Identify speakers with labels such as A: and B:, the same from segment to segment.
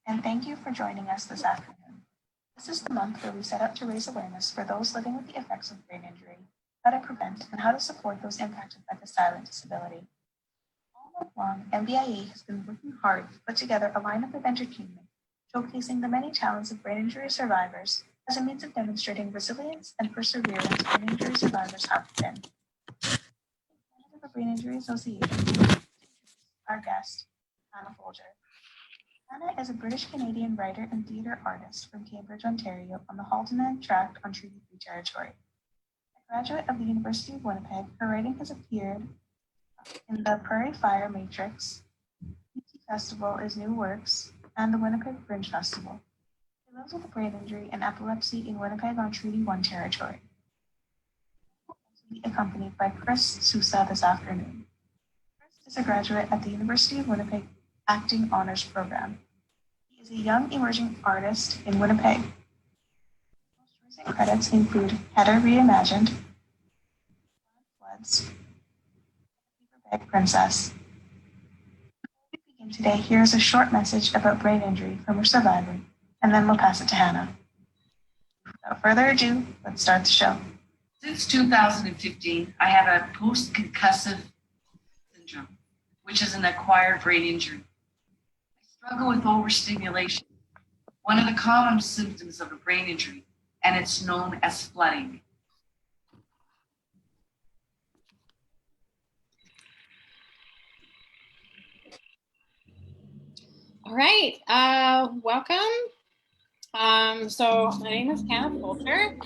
A: and thank you for joining us this afternoon. This is the month where we set out to raise awareness for those living with the effects of brain injury, how to prevent and how to support those impacted by the silent disability. All month long, MBIA has been working hard to put together a lineup of entertainment showcasing the many talents of brain injury survivors as a means of demonstrating resilience and perseverance brain injury survivors have been. Manitoba Brain Injury Association, our guest, Hannah Foulger. Hannah is a British-Canadian writer and theatre artist from Cambridge, Ontario, on the Haldimand Tract on Treaty 3 territory. A graduate of the University of Winnipeg, her writing has appeared in the Prairie Fire Matrix, PTE Festival is New Works, and the Winnipeg Fringe Festival. She lives with brain injury and epilepsy in Winnipeg on Treaty 1 territory. She will also be accompanied by Chris Sousa this afternoon. Chris is a graduate at the University of Winnipeg Acting Honors Program. He is a young emerging artist in Winnipeg. Most recent credits include Heather Reimagined, Floods, Paper Bag Princess. Before we begin today, here is a short message about brain injury from a survivor, and then we'll pass it to Hannah. Without further ado, let's start the show.
B: Since 2015, I have a post-concussive syndrome, which is an acquired brain injury. I struggle with overstimulation, one of the common symptoms of a brain injury, and it's known as flooding.
C: All right, welcome. So my name is Hannah Foulger.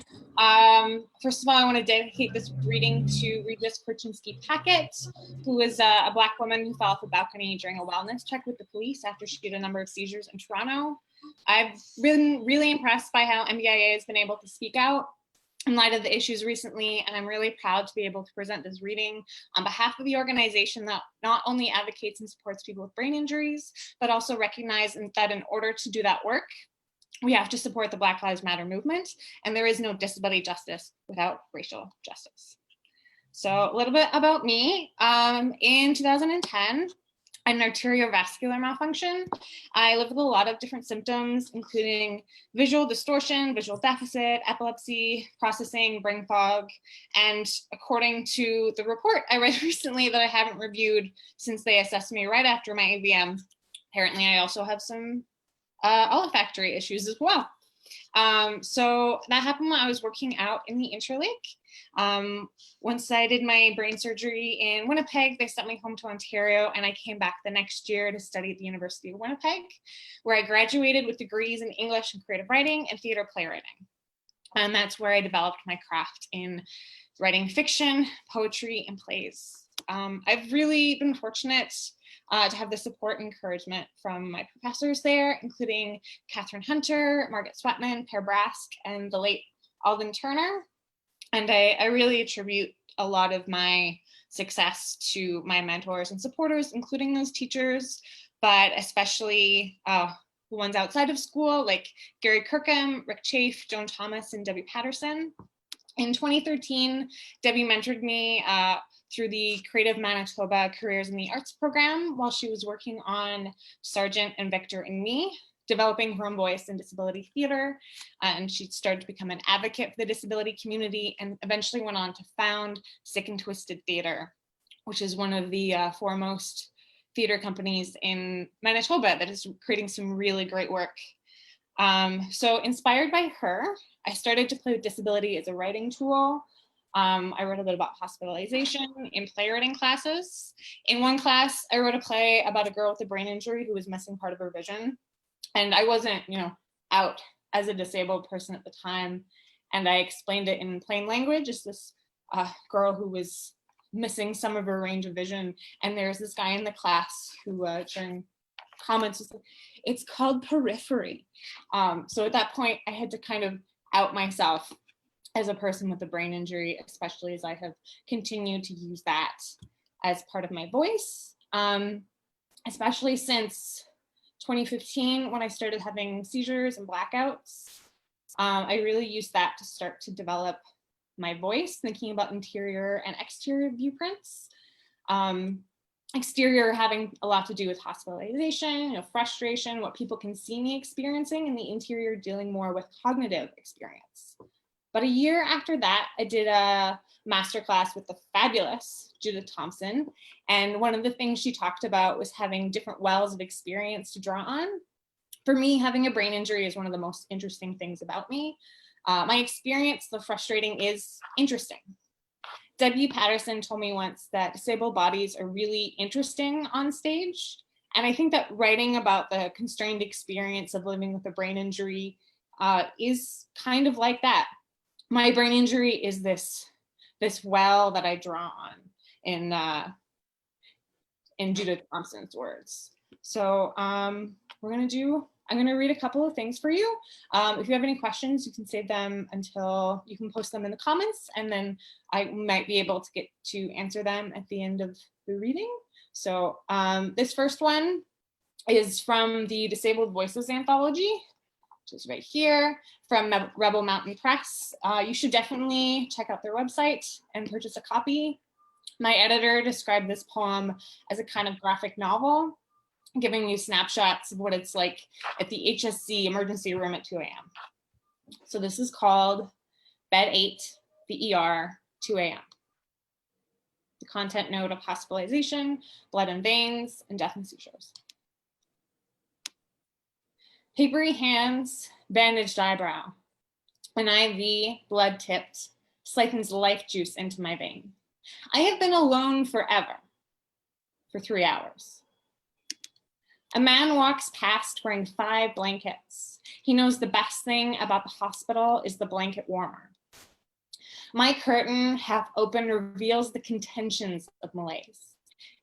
C: First of all, I want to dedicate this reading to Regis Korchinski-Packett, who is a Black woman who fell off a balcony during a wellness check with the police after she had a number of seizures in Toronto. I've been really impressed by how MBIA has been able to speak out in light of the issues recently, and I'm really proud to be able to present this reading on behalf of the organization that not only advocates and supports people with brain injuries, but also recognize that in order to do that work, we have to support the Black Lives Matter movement, and there is no disability justice without racial justice. So a little bit about me. In 2010, I had an arteriovascular malfunction. I lived with a lot of different symptoms, including visual distortion, visual deficit, epilepsy, processing, brain fog. And according to the report I read recently that I haven't reviewed since they assessed me right after my AVM, apparently I also have some olfactory issues as well. So that happened when I was working out in the Interlake. Once I did my brain surgery in Winnipeg, they sent me home to Ontario, and I came back the next year to study at the University of Winnipeg, where I graduated with degrees in English and creative writing and theater playwriting. And that's where I developed my craft in writing fiction, poetry, and plays. I've really been fortunate to have the support and encouragement from my professors there, including Catherine Hunter, Margaret Swetman, Per Brask, and the late Alden Turner. And I really attribute a lot of my success to my mentors and supporters, including those teachers, but especially the ones outside of school, like Gary Kirkham, Rick Chafe, Joan Thomas, and Debbie Patterson. In 2013, Debbie mentored me through the Creative Manitoba Careers in the Arts program while she was working on Sargent and Victor and Me, developing her own voice in disability theater. And she started to become an advocate for the disability community and eventually went on to found Sick and Twisted Theater, which is one of the foremost theater companies in Manitoba that is creating some really great work. So inspired by her, I started to play with disability as a writing tool. I wrote a bit about hospitalization in playwriting classes. In one class, I wrote a play about a girl with a brain injury who was missing part of her vision. And I wasn't, out as a disabled person at the time. And I explained it in plain language, just this girl who was missing some of her range of vision. And there's this guy in the class who during comments was like, it's called periphery. So at that point, I had to kind of out myself as a person with a brain injury, especially as I have continued to use that as part of my voice, especially since 2015 when I started having seizures and blackouts. I really used that to start to develop my voice, thinking about interior and exterior viewprints. Exterior having a lot to do with hospitalization, frustration, what people can see me experiencing, and the interior dealing more with cognitive experience. But a year after that, I did a masterclass with the fabulous Judith Thompson. And one of the things she talked about was having different wells of experience to draw on. For me, having a brain injury is one of the most interesting things about me. My experience, the frustrating, is interesting. W. Patterson told me once that disabled bodies are really interesting on stage. And I think that writing about the constrained experience of living with a brain injury is kind of like that. My brain injury is this well that I draw on in Judith Thompson's words. So I'm gonna read a couple of things for you. If you have any questions, you can save them until you can post them in the comments, and then I might be able to get to answer them at the end of the reading. So this first one is from the Disabled Voices Anthology, which is right here from Rebel Mountain Press. You should definitely check out their website and purchase a copy. My editor described this poem as a kind of graphic novel, giving you snapshots of what it's like at the HSC emergency room at 2 a.m. So this is called Bed 8, the ER, 2 a.m. The content note of hospitalization, blood in veins, and death and seizures. Papery hands, bandaged eyebrow. An IV, blood tipped, siphons life juice into my vein. I have been alone forever, for 3 hours. A man walks past wearing 5 blankets. He knows the best thing about the hospital is the blanket warmer. My curtain, half open, reveals the contentions of malaise.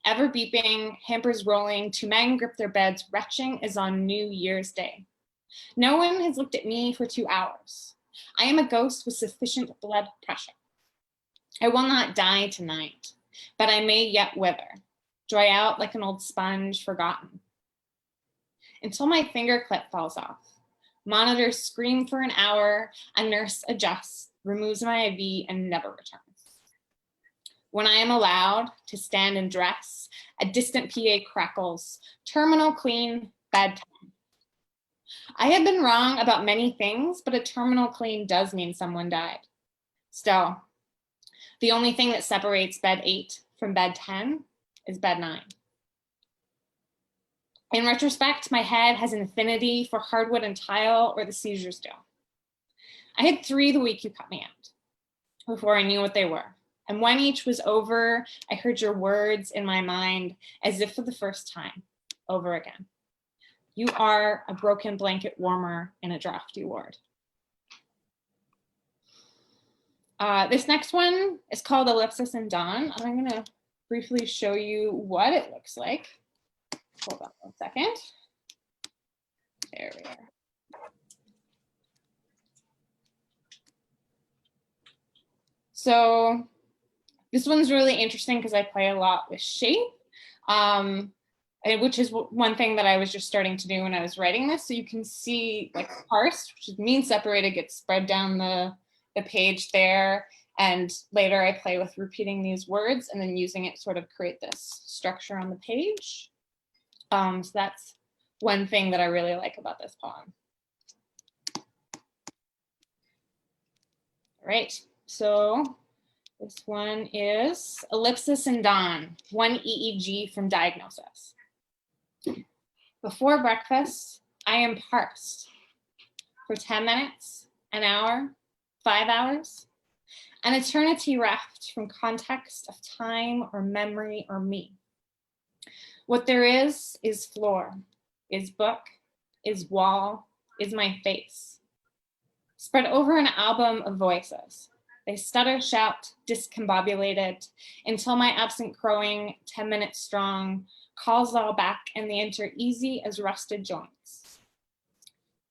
C: Ever beeping, hampers rolling, 2 men grip their beds, retching as on New Year's Day. No one has looked at me for 2 hours. I am a ghost with sufficient blood pressure. I will not die tonight, but I may yet wither, dry out like an old sponge forgotten. Until my finger clip falls off. Monitors scream for an hour, a nurse adjusts, removes my IV, and never returns. When I am allowed to stand and dress, a distant PA crackles, terminal clean, bed 10. I have been wrong about many things, but a terminal clean does mean someone died. Still, the only thing that separates bed 8 from bed 10 is bed 9. In retrospect, my head has an affinity for hardwood and tile or the seizures do. I had 3 the week you cut me out before I knew what they were. And when each was over, I heard your words in my mind as if for the first time, over again. You are a broken blanket warmer in a drafty ward. This next one is called Ellipsis and Dawn. And I'm gonna briefly show you what it looks like. Hold on 1 second. There we are. So this one's really interesting because I play a lot with shape, which is one thing that I was just starting to do when I was writing this. So you can see like parsed, which means separated, gets spread down the page there. And later I play with repeating these words and then using it to sort of create this structure on the page. So that's one thing that I really like about this poem. All right, so this one is Ellipsis and Dawn, 1 EEG from diagnosis. Before breakfast, I am parsed for 10 minutes, an hour, 5 hours, an eternity reft from context of time or memory or me. What there is floor, is book, is wall, is my face. Spread over an album of voices. They stutter, shout, discombobulated, until my absent crowing, 10 minutes strong, calls all back and they enter easy as rusted joints.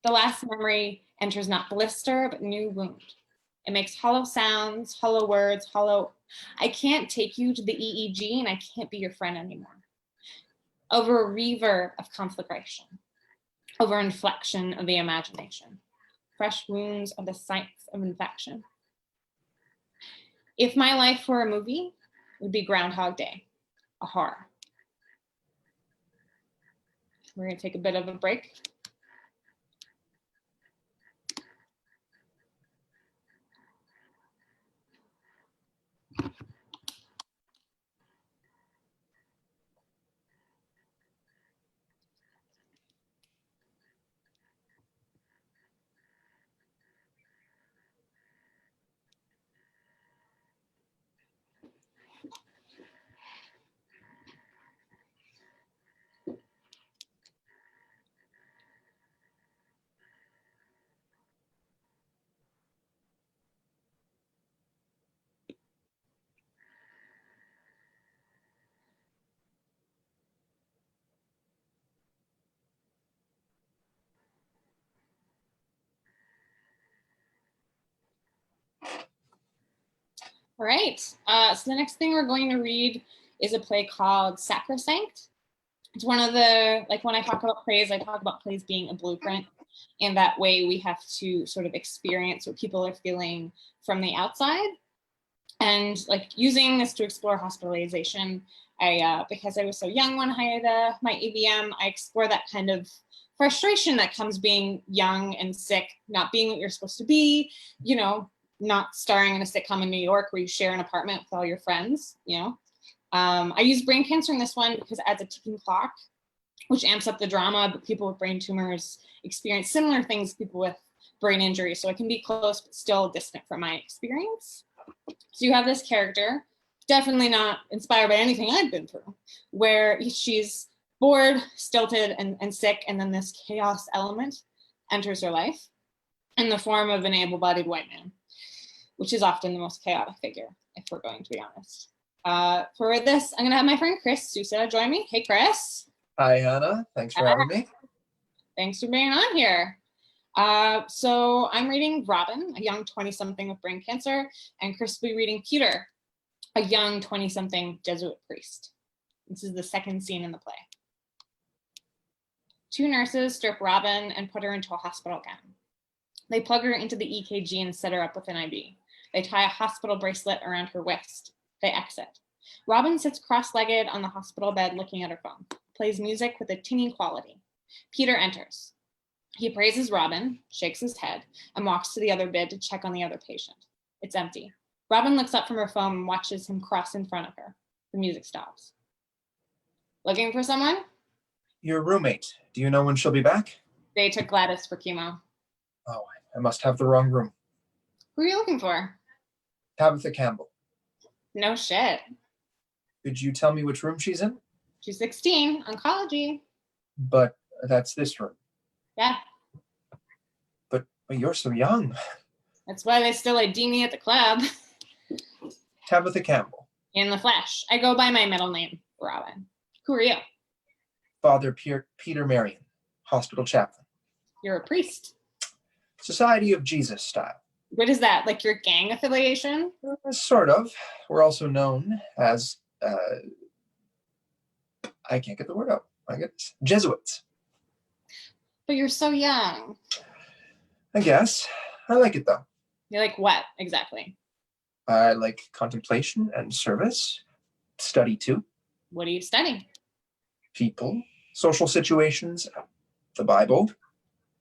C: The last memory enters not blister, but new wound. It makes hollow sounds, hollow words, hollow. I can't take you to the EEG and I can't be your friend anymore. Over a reverb of conflagration, over inflection of the imagination. Fresh wounds are the sites of infection. If my life were a movie, it would be Groundhog Day, a horror. We're going to take a bit of a break. All right, so the next thing we're going to read is a play called Sacrosanct. It's one of the, like when I talk about plays, I talk about plays being a blueprint. And that way we have to sort of experience what people are feeling from the outside. And like using this to explore hospitalization, because I was so young when I hired my ABM, I explore that kind of frustration that comes being young and sick, not being what you're supposed to be, you know, not starring in a sitcom in New York where you share an apartment with all your friends, you know. I use brain cancer in this one because it adds a ticking clock, which amps up the drama, but people with brain tumors experience similar things people with brain injury. So it can be close, but still distant from my experience. So you have this character, definitely not inspired by anything I've been through, where she's bored, stilted, and sick, and then this chaos element enters her life in the form of an able-bodied white man, which is often the most chaotic figure, if we're going to be honest. For this, I'm gonna have my friend Chris Sousa join me. Hey, Chris.
D: Hi, Hannah. Thanks for having me.
C: Thanks for being on here. So I'm reading Robin, a young 20-something with brain cancer, and Chris will be reading Peter, a young 20-something Jesuit priest. This is the second scene in the play. Two nurses strip Robin and put her into a hospital gown. They plug her into the EKG and set her up with an IV. They tie a hospital bracelet around her wrist. They exit. Robin sits cross-legged on the hospital bed looking at her phone, plays music with a tinny quality. Peter enters. He praises Robin, shakes his head, and walks to the other bed to check on the other patient. It's empty. Robin looks up from her phone and watches him cross in front of her. The music stops. Looking for someone?
D: Your roommate. Do you know when she'll be back?
C: They took Gladys for chemo.
D: Oh, I must have the wrong room.
C: Who are you looking for?
D: Tabitha Campbell.
C: No shit.
D: Could you tell me which room she's in?
C: She's 16, oncology.
D: But that's this room.
C: Yeah,
D: But you're so young.
C: that's why they still ID me at the club.
D: Tabitha Campbell.
C: In the flesh. I go by my middle name, Robin. Who are you?
D: Father Peter Marion, hospital chaplain.
C: You're a priest.
D: Society of Jesus style.
C: What is that, like your gang affiliation?
D: Sort of. We're also known as, I can't get the word out. I guess Jesuits.
C: But you're so young.
D: I guess. I like it though.
C: You're like what, exactly?
D: I like contemplation and service. Study too.
C: What do you study?
D: People, social situations, the Bible.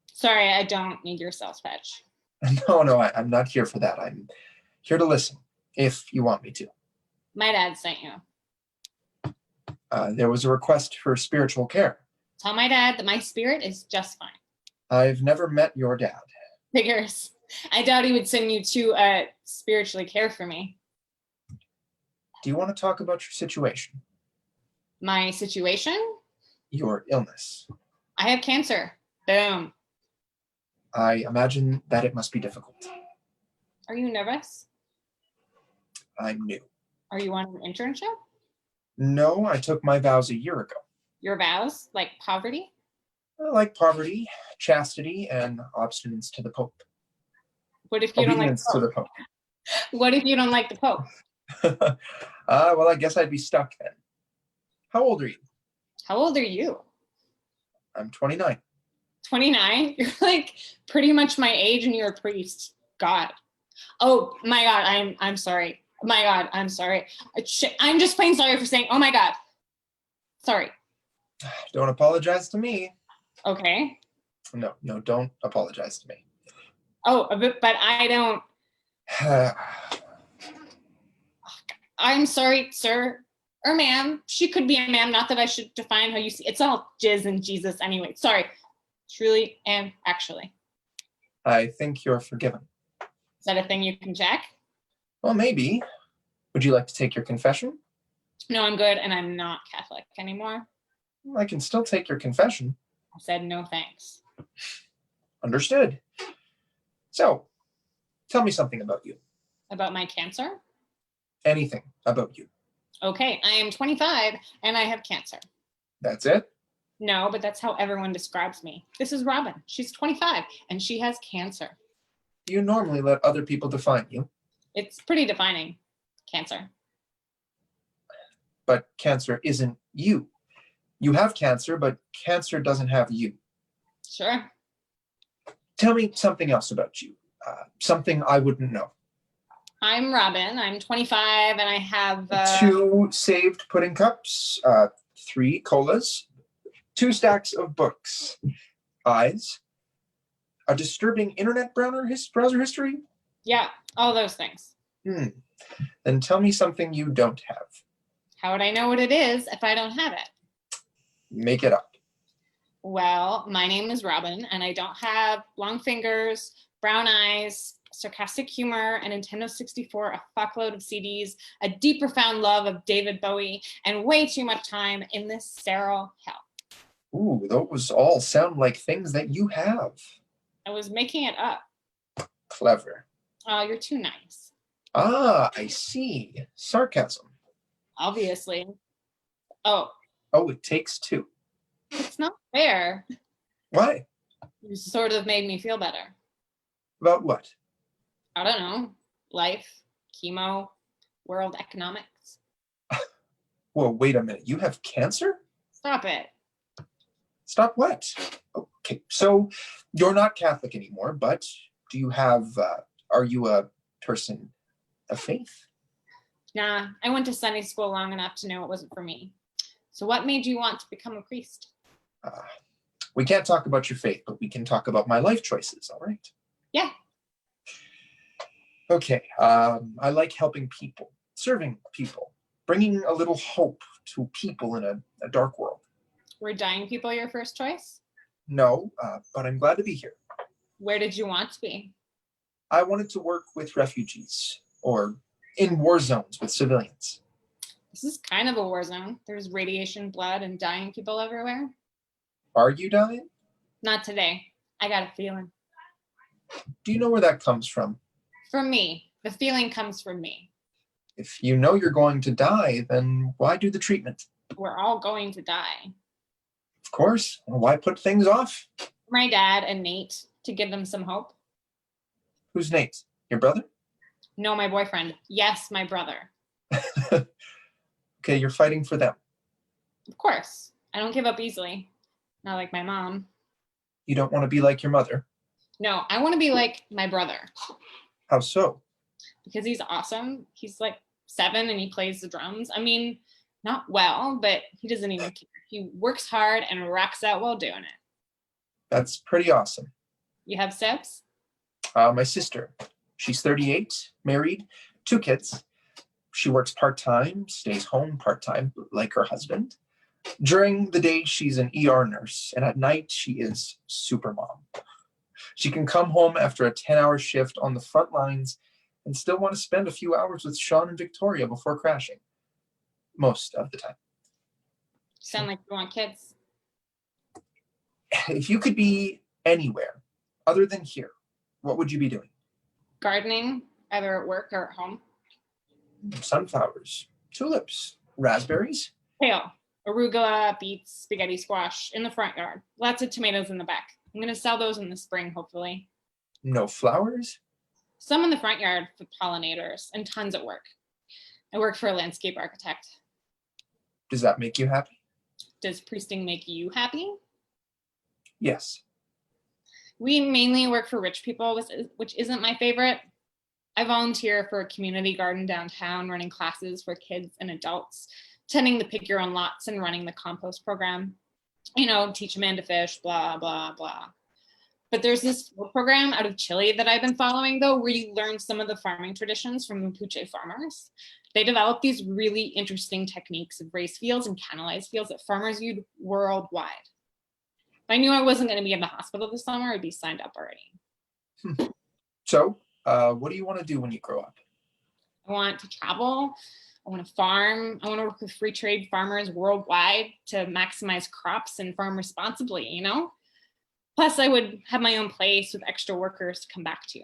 C: Sorry, I don't need your sales pitch.
D: No, I'm not here for that. I'm here to listen, if you want me to.
C: My dad sent you.
D: There was a request for spiritual care.
C: Tell my dad that my spirit is just fine.
D: I've never met your dad.
C: Figures. I doubt he would send you to spiritually care for me.
D: Do you want to talk about your situation?
C: My situation?
D: Your illness.
C: I have cancer. Boom.
D: I imagine that it must be difficult.
C: Are you nervous?
D: I'm new.
C: Are you on an internship?
D: No, I took my vows a year ago.
C: Your vows? Like poverty?
D: I like poverty, chastity, and obstinance to the Pope.
C: What if you don't like the
D: Obedience to
C: Pope?
D: the Pope.
C: What if you don't like the Pope?
D: Well, I guess I'd be stuck then. How old are you?
C: How old are you?
D: I'm 29.
C: 29? You're like pretty much my age and you're a priest. God. Oh my God, I'm sorry. My God, I'm sorry. I'm just plain sorry for saying, oh my God. Sorry.
D: Don't apologize to me.
C: Okay.
D: No, don't apologize to me.
C: Oh, but I don't. I'm sorry, sir or ma'am. She could be a ma'am. Not that I should define how you see. It's all jizz and Jesus anyway. Sorry. Truly and actually.
D: I think you're forgiven.
C: Is that a thing you can check?
D: Well, maybe. Would you like to take your confession?
C: No, I'm good, and I'm not Catholic anymore.
D: I can still take your confession.
C: I said no thanks.
D: Understood. So, tell me something about you.
C: About my cancer?
D: Anything about you.
C: Okay, I am 25 and I have cancer.
D: That's it?
C: No, but that's how everyone describes me. This is Robin. She's 25 and she has cancer.
D: You normally let other people define you.
C: It's pretty defining. Cancer.
D: But cancer isn't you. You have cancer, but cancer doesn't have you.
C: Sure.
D: Tell me something else about you. Something I wouldn't know.
C: I'm Robin. I'm 25 and I have
D: 2 saved pudding cups, 3 colas, 2 stacks of books, eyes, a disturbing internet browser history.
C: Yeah, all those things.
D: Then tell me something you don't have.
C: How would I know what it is if I don't have it?
D: Make it up.
C: Well, my name is Robin and I don't have long fingers, brown eyes, sarcastic humor, a Nintendo 64, a fuckload of CDs, a deep profound love of David Bowie, and way too much time in this sterile hell.
D: Ooh, those all sound like things that you have.
C: I was making it up.
D: Clever.
C: Oh, you're too nice.
D: Ah, I see. Sarcasm.
C: Obviously. Oh,
D: It takes 2.
C: it's not fair.
D: Why?
C: You sort of made me feel better.
D: About what?
C: I don't know. Life, chemo, world economics.
D: Whoa, wait a minute. You have cancer?
C: Stop it.
D: Stop what? Okay, so you're not Catholic anymore, but do you have, are you a person of faith?
C: Nah, I went to Sunday school long enough to know it wasn't for me. So what made you want to become a priest?
D: We can't talk about your faith, but we can talk about my life choices, all right?
C: Yeah.
D: Okay, I like helping people, serving people, bringing a little hope to people in a dark world.
C: Were dying people your first choice?
D: No, but I'm glad to be here.
C: Where did you want to be?
D: I wanted to work with refugees or in war zones with civilians.
C: This is kind of a war zone. There's radiation, blood, and dying people everywhere.
D: Are you dying?
C: Not today. I got a feeling.
D: Do you know where that comes from?
C: From me. The feeling comes from me.
D: If you know you're going to die, then why do the treatment?
C: We're all going to die.
D: Of course. Why put things off?
C: My dad and Nate, to give them some hope.
D: Who's Nate? Your brother?
C: No, my boyfriend. Yes, my brother.
D: Okay, you're fighting for them.
C: Of course. I don't give up easily. Not like my mom.
D: You don't want to be like your mother.
C: No, I want to be like my brother.
D: How so?
C: Because he's awesome. He's like 7 and he plays the drums. I mean, not well, but he doesn't even care. He works hard and rocks out while doing it.
D: That's pretty awesome.
C: You have steps?
D: My sister. She's 38, married, 2 kids. She works part-time, stays home part-time, like her husband. During the day, she's an ER nurse, and at night, she is super mom. She can come home after a 10-hour shift on the front lines and still want to spend a few hours with Sean and Victoria before crashing. Most of the time.
C: Sound like you want kids.
D: If you could be anywhere other than here, what would you be doing?
C: Gardening, either at work or at home.
D: Sunflowers, tulips, raspberries.
C: Kale, arugula, beets, spaghetti squash in the front yard. Lots of tomatoes in the back. I'm going to sell those in the spring, hopefully.
D: No flowers?
C: Some in the front yard for pollinators and tons at work. I work for a landscape architect.
D: Does that make you happy?
C: Does priesting make you happy?
D: Yes.
C: We mainly work for rich people, which isn't my favorite. I volunteer for a community garden downtown, running classes for kids and adults, tending the pick your own lots and running the compost program. you know, teach a man to fish, blah, blah, blah. But there's this program out of Chile that I've been following, though, where you learn some of the farming traditions from Mapuche farmers. They developed these really interesting techniques of raised fields and canalized fields that farmers used worldwide. If I knew I wasn't going to be in the hospital this summer, I'd be signed up already.
D: So, what do you want to do when you grow up?
C: I want to travel. I want to farm. I want to work with free trade farmers worldwide to maximize crops and farm responsibly, you know? Plus, I would have my own place with extra workers to come back to.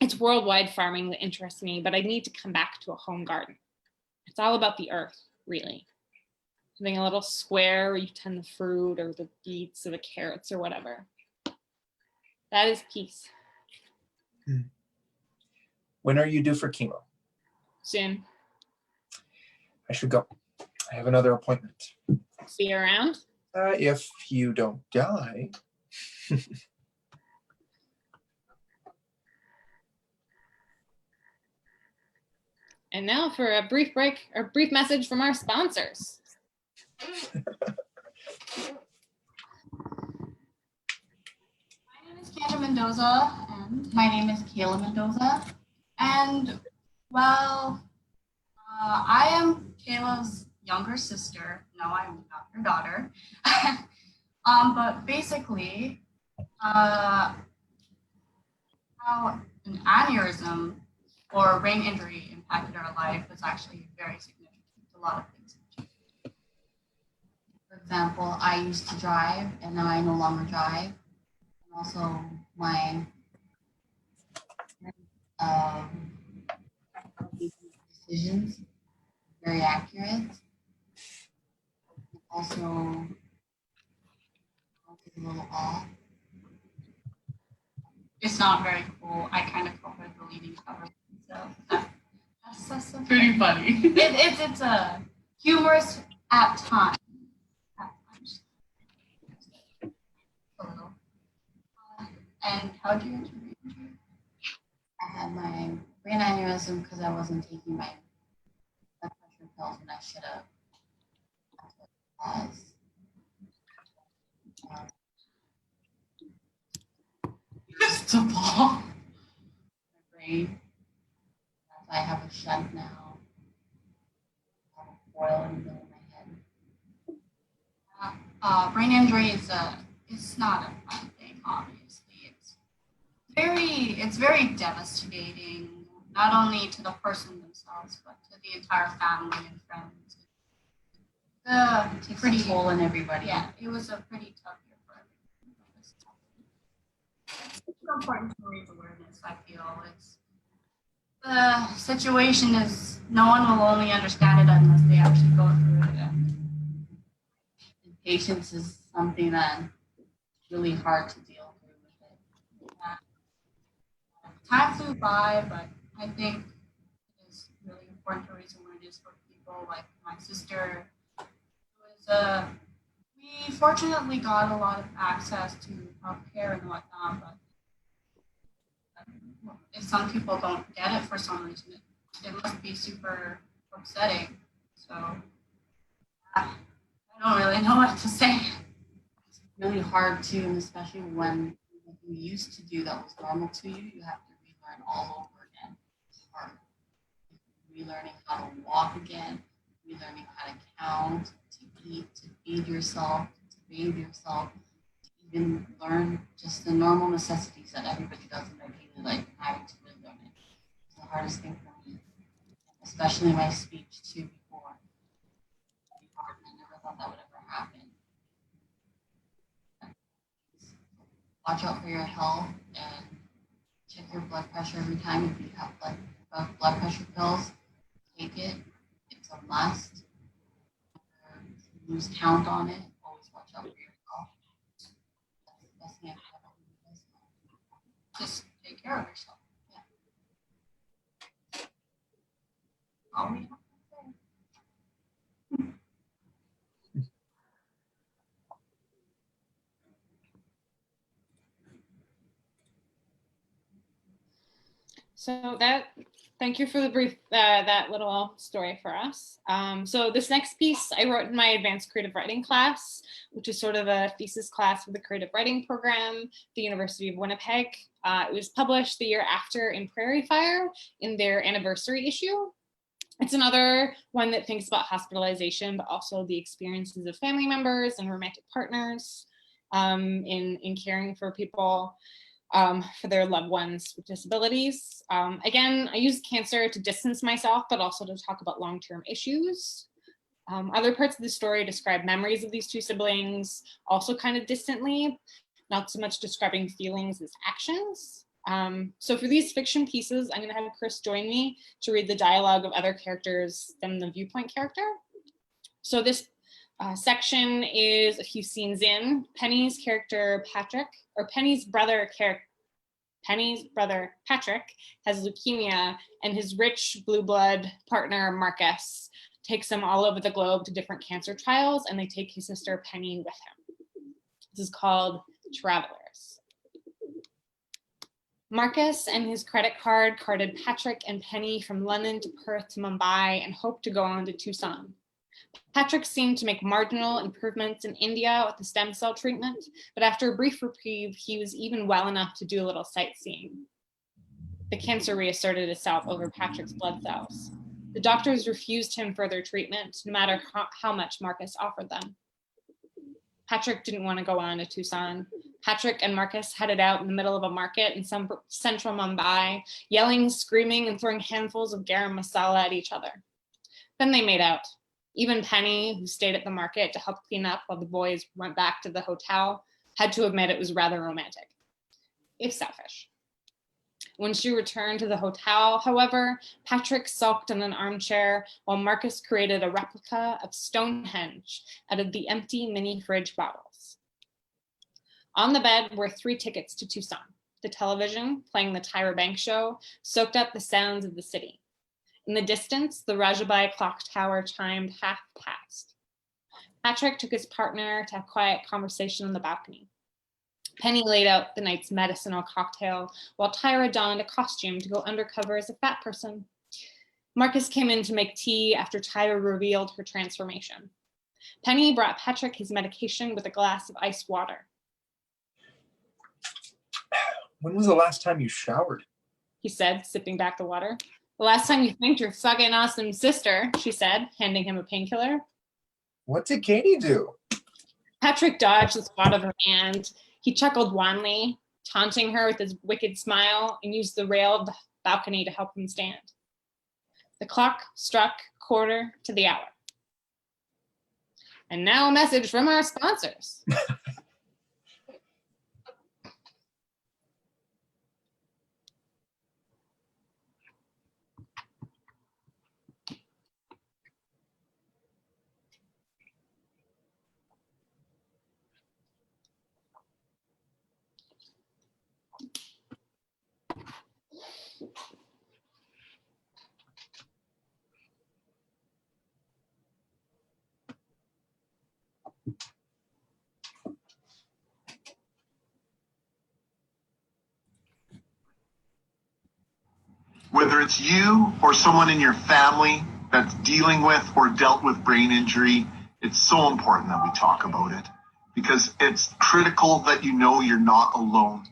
C: It's worldwide farming that interests me, but I need to come back to a home garden. It's all about the earth, really. Having a little square where you tend the fruit or the beets or the carrots or whatever. That is peace.
D: When are you due for chemo?
C: Soon.
D: I should go. I have another appointment.
C: See you around.
D: If you don't die.
C: And now for a brief break, or brief message from our sponsors.
E: My name is Kiandra Mendoza, and my name is Kayla Mendoza. And well, I am Kayla's younger sister. No, I'm not her daughter. But basically, how an aneurysm or brain injury impacted our life was actually very significant. A lot of things. For example, I used to drive, and now I no longer drive. And also, my decisions very accurate. Also, a little off. It's not very cool. I kind of cope with the leading cover, so that's pretty funny. It's a humorous at times. A little. And how do you injury? I had my brain aneurysm because I wasn't taking my blood pressure pills when I should have. That's what it was. Just a ball. My brain. I have a shunt now. I have a coil in the middle of my head. Brain injury it's not a fun thing, obviously. It's very devastating, not only to the person themselves, but to the entire family and friends. It takes a toll on everybody. Yeah, it was a pretty tough year for everyone. It's important to raise awareness, I feel. The situation is, no one will only understand it unless they actually go through it. And patience is something that's really hard to deal with it. Time flew by, but I think it is really important to raise awareness for people like my sister. We fortunately got a lot of access to healthcare and whatnot, but if some people don't get it for some reason, it must be super upsetting. So I don't really know what to say. It's really hard too, and especially when you used to do that was normal to you, you have to relearn all over again. It's hard. Relearning how to walk again, relearning how to count, to eat, to feed yourself, to bathe yourself, to even learn just the normal necessities that everybody does in their daily life, having to relearn it. It's the hardest thing for me, especially my speech too before. It's hard, and I never thought that would ever happen. Watch out for your health and check your blood pressure every time. If you have blood pressure pills, take it. It's a must. Lose count on it. Always watch out for your health. That's the best thing I can do. Just take care of yourself. Yeah. All we have to say.
C: Thank you for the brief, that little story for us. So this next piece I wrote in my advanced creative writing class, which is sort of a thesis class for the creative writing program at the University of Winnipeg. It was published the year after in Prairie Fire in their anniversary issue. It's another one that thinks about hospitalization, but also the experiences of family members and romantic partners in caring for people, for their loved ones with disabilities. Again, I use cancer to distance myself, but also to talk about long-term issues. Other parts of the story describe memories of these two siblings, also kind of distantly, not so much describing feelings as actions. So for these fiction pieces, I'm gonna have Chris join me to read the dialogue of other characters than the viewpoint character. So this section is a few scenes in. Penny's character Patrick, or Penny's brother Patrick has leukemia, and his rich blue blood partner Marcus takes him all over the globe to different cancer trials, and they take his sister Penny with him. This is called Travelers. Marcus and his credit card carded Patrick and Penny from London to Perth to Mumbai and hoped to go on to Tucson. Patrick seemed to make marginal improvements in India with the stem cell treatment, but after a brief reprieve, he was even well enough to do a little sightseeing. The cancer reasserted itself over Patrick's blood cells. The doctors refused him further treatment, no matter how much Marcus offered them. Patrick didn't want to go on to Tucson. Patrick and Marcus headed out in the middle of a market in some central Mumbai, yelling, screaming, and throwing handfuls of garam masala at each other. Then they made out. Even Penny, who stayed at the market to help clean up while the boys went back to the hotel, had to admit it was rather romantic, if selfish. When she returned to the hotel, however, Patrick sulked in an armchair while Marcus created a replica of Stonehenge out of the empty mini fridge bottles. On the bed were 3 tickets to Tucson. The television, playing the Tyra Banks show, soaked up the sounds of the city. In the distance, the Rajabai clock tower chimed past. Patrick took his partner to a quiet conversation on the balcony. Penny laid out the night's medicinal cocktail, while Tyra donned a costume to go undercover as a fat person. Marcus came in to make tea after Tyra revealed her transformation. Penny brought Patrick his medication with a glass of iced water.
D: When was the last time you showered?
C: He said, sipping back the water. The last time you thanked your fucking awesome sister, she said, handing him a painkiller.
D: What did Katie do?
C: Patrick dodged the spot of her hand. He chuckled wanly, taunting her with his wicked smile, and used the railed balcony to help him stand. The clock struck 1/4 to the hour. And now a message from our sponsors.
F: Whether it's you or someone in your family that's dealing with or dealt with brain injury, it's so important that we talk about it because it's critical that you know you're not alone.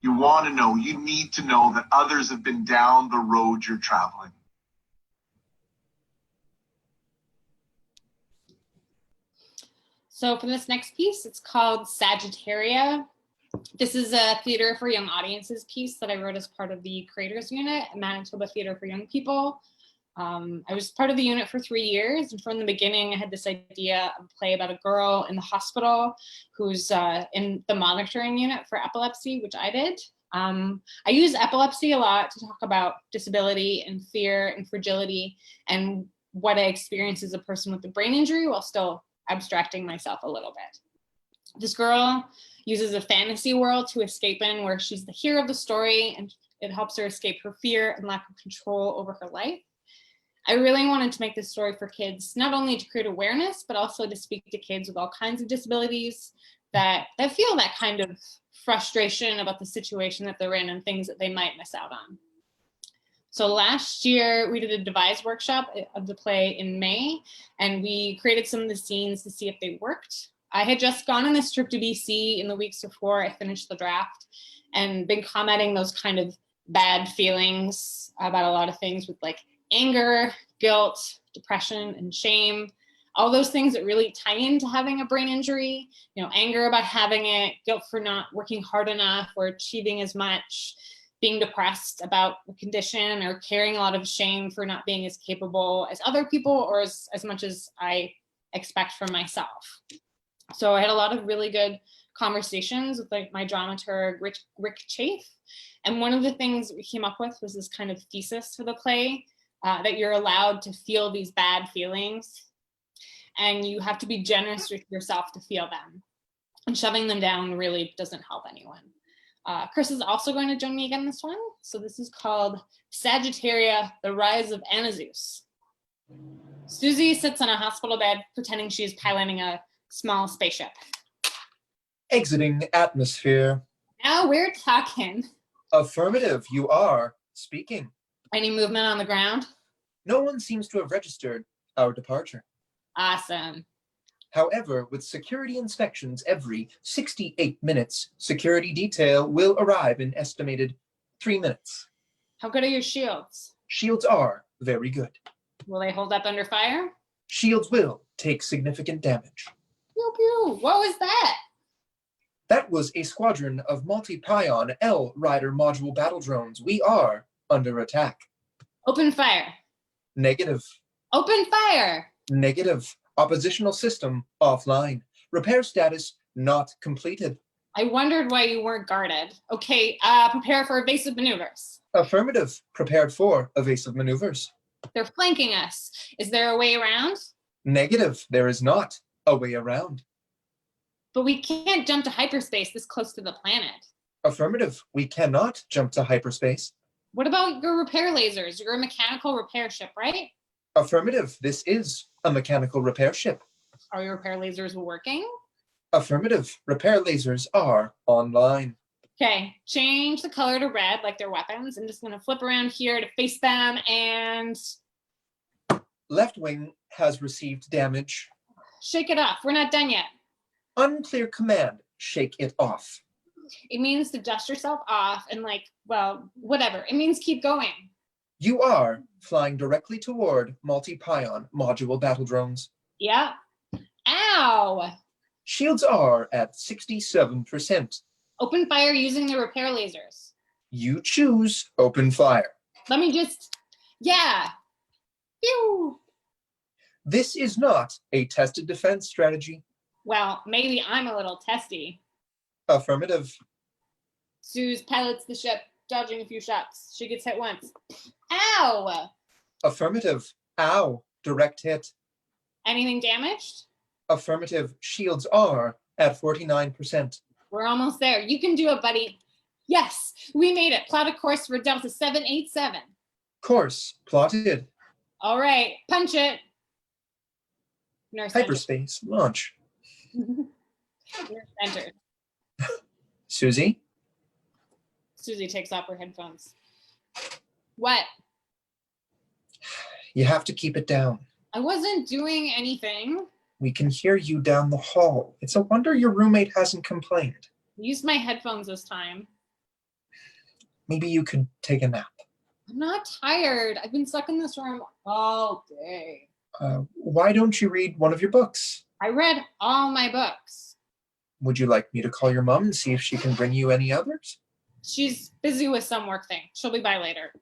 F: You want to know, you need to know that others have been down the road you're traveling.
C: So for this next piece, it's called Sagittaria. This is a Theater for Young Audiences piece that I wrote as part of the Creators Unit at Manitoba Theater for Young People. I was part of the unit for 3 years, and from the beginning, I had this idea of a play about a girl in the hospital who's in the monitoring unit for epilepsy, which I did. I use epilepsy a lot to talk about disability and fear and fragility and what I experience as a person with a brain injury while still abstracting myself a little bit. This girl uses a fantasy world to escape in where she's the hero of the story, and it helps her escape her fear and lack of control over her life. I really wanted to make this story for kids, not only to create awareness, but also to speak to kids with all kinds of disabilities that feel that kind of frustration about the situation that they're in and things that they might miss out on. So last year we did a devised workshop of the play in May, and we created some of the scenes to see if they worked. I had just gone on this trip to BC in the weeks before I finished the draft and been commenting those kind of bad feelings about a lot of things with like anger, guilt, depression, and shame. All those things that really tie into having a brain injury, you know, anger about having it, guilt for not working hard enough or achieving as much, being depressed about the condition, or carrying a lot of shame for not being as capable as other people or as much as I expect from myself. So I had a lot of really good conversations with like my dramaturg, Rick Chafe. And one of the things we came up with was this kind of thesis for the play, that you're allowed to feel these bad feelings, and you have to be generous with yourself to feel them. And shoving them down really doesn't help anyone. Chris is also going to join me again this one. So this is called Sagittaria, the Rise of Anazeus. Susie sits on a hospital bed pretending she is piloting a small spaceship.
D: Exiting atmosphere.
C: Now we're talking.
D: Affirmative, you are speaking.
C: Any movement on the ground?
D: No one seems to have registered our departure.
C: Awesome.
D: However, with security inspections every 68 minutes, security detail will arrive in estimated 3 minutes.
C: How good are your shields?
D: Shields are very good.
C: Will they hold up under fire?
D: Shields will take significant damage.
C: Pew pew. What was that?
D: That was a squadron of multi-pion L-Rider module battle drones. We are under attack.
C: Open fire.
D: Negative.
C: Open fire.
D: Negative. Oppositional system offline. Repair status not completed.
C: I wondered why you weren't guarded. Okay, prepare for evasive maneuvers.
D: Affirmative. Prepared for evasive maneuvers.
C: They're flanking us. Is there a way around?
D: Negative. There is not a way around.
C: But we can't jump to hyperspace this close to the planet.
D: Affirmative. We cannot jump to hyperspace.
C: What about your repair lasers? You're a mechanical repair ship, right?
D: Affirmative. This is a mechanical repair ship.
C: Are your repair lasers working?
D: Affirmative. Repair lasers are online.
C: Okay, change the color to red like they're weapons. I'm just gonna flip around here to face them, and
D: Left wing has received damage.
C: shake it off. We're not done yet.
D: Unclear command. Shake it off.
C: It means to dust yourself off and like, well, whatever. It means keep going.
D: You are flying directly toward multi-pion module battle drones.
C: Yeah. Ow!
D: Shields are at 67%.
C: Open fire using the repair lasers.
D: You choose open fire.
C: Let me just, yeah. Phew.
D: This is not a tested defense strategy.
C: Well, maybe I'm a little testy.
D: Affirmative.
C: Suze pilots the ship, dodging a few shots. She gets hit once. Ow!
D: Affirmative. Ow. Direct hit.
C: Anything damaged?
D: Affirmative. Shields are at 49%.
C: We're almost there. You can do it, buddy. Yes, we made it. Plot a course for Delta 787.
D: Course plotted.
C: All right, punch it. Nurse
D: Hyperspace launch.
C: entered. Nurse entered.
D: Susie?
C: Susie takes off her headphones. What?
D: You have to keep it down.
C: I wasn't doing anything.
D: We can hear you down the hall. It's a wonder your roommate hasn't complained.
C: Use my headphones this time.
D: Maybe you could take a nap.
C: I'm not tired. I've been stuck in this room all day.
D: Why don't you read one of your books?
C: I read all my books.
D: Would you like me to call your mom and see if she can bring you any others?
C: She's busy with some work thing. She'll be by later.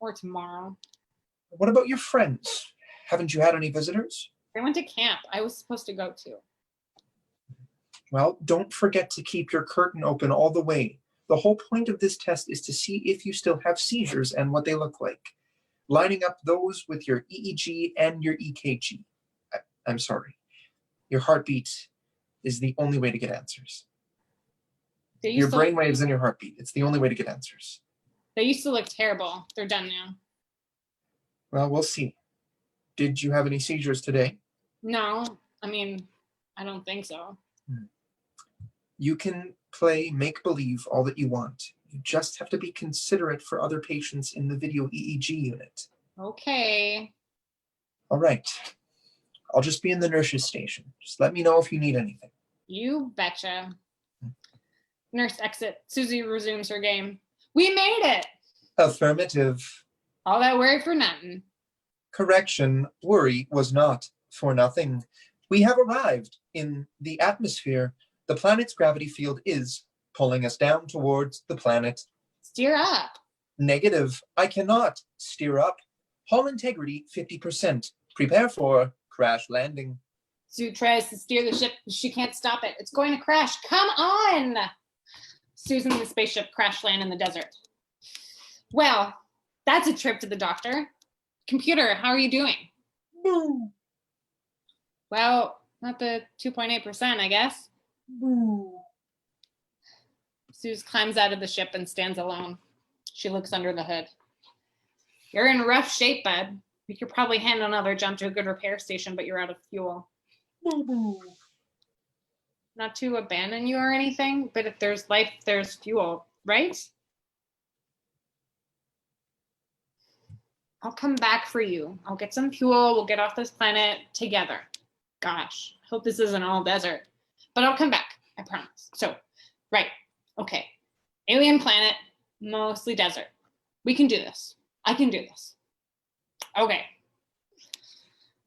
C: Or tomorrow.
D: What about your friends? Haven't you had any visitors?
C: They went to camp I was supposed to go to.
D: Well, don't forget to keep your curtain open all the way. The whole point of this test is to see if you still have seizures and what they look like. Lining up those with your EEG and your EKG. I'm sorry. Your heartbeat is the only way to get answers. Your brain waves and your heartbeat. It's the only way to get answers.
C: They used to look terrible. They're done now.
D: Well, we'll see. Did you have any seizures today?
C: No, I mean, I don't think so.
D: You can play make-believe all that you want. You just have to be considerate for other patients in the video EEG unit.
C: Okay.
D: All right. I'll just be in the nurse's station. Just let me know if you need anything.
C: You betcha. Nurse exit. Susie resumes her game. We made it!
D: Affirmative.
C: All that worry for nothing.
D: Correction, worry was not for nothing. We have arrived in the atmosphere. The planet's gravity field is pulling us down towards the planet.
C: Steer up.
D: Negative. I cannot steer up. Hull integrity 50%. Prepare for crash landing.
C: Sue tries to steer the ship, but she can't stop it. It's going to crash. Come on! Susan and the spaceship crash land in the desert. Well, that's a trip to the doctor. Computer, how are you doing?
D: Boo.
C: Well, not the 2.8%, I guess.
D: Boo.
C: Suze climbs out of the ship and stands alone. She looks under the hood. You're in rough shape, bud. We could probably handle another jump to a good repair station, but you're out of fuel.
D: Boo.
C: Not to abandon you or anything, but if there's life, there's fuel, right? I'll come back for you. I'll get some fuel. We'll get off this planet together. Gosh, hope this isn't all desert. But I'll come back, I promise. So, right, okay. Alien planet, mostly desert. We can do this. I can do this. Okay.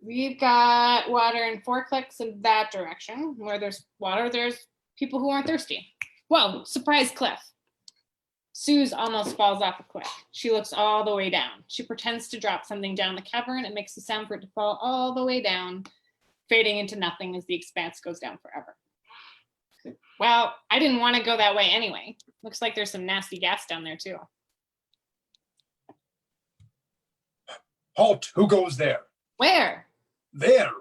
C: We've got water in 4 clicks in that direction. Where there's water, there's people who aren't thirsty. Whoa, surprise cliff. Suze almost falls off a cliff. She looks all the way down. She pretends to drop something down the cavern and makes a sound for it to fall all the way down, fading into nothing as the expanse goes down forever. Well, I didn't want to go that way anyway. Looks like there's some nasty gas down there too.
D: Halt! Who goes there?
C: Where?
D: There!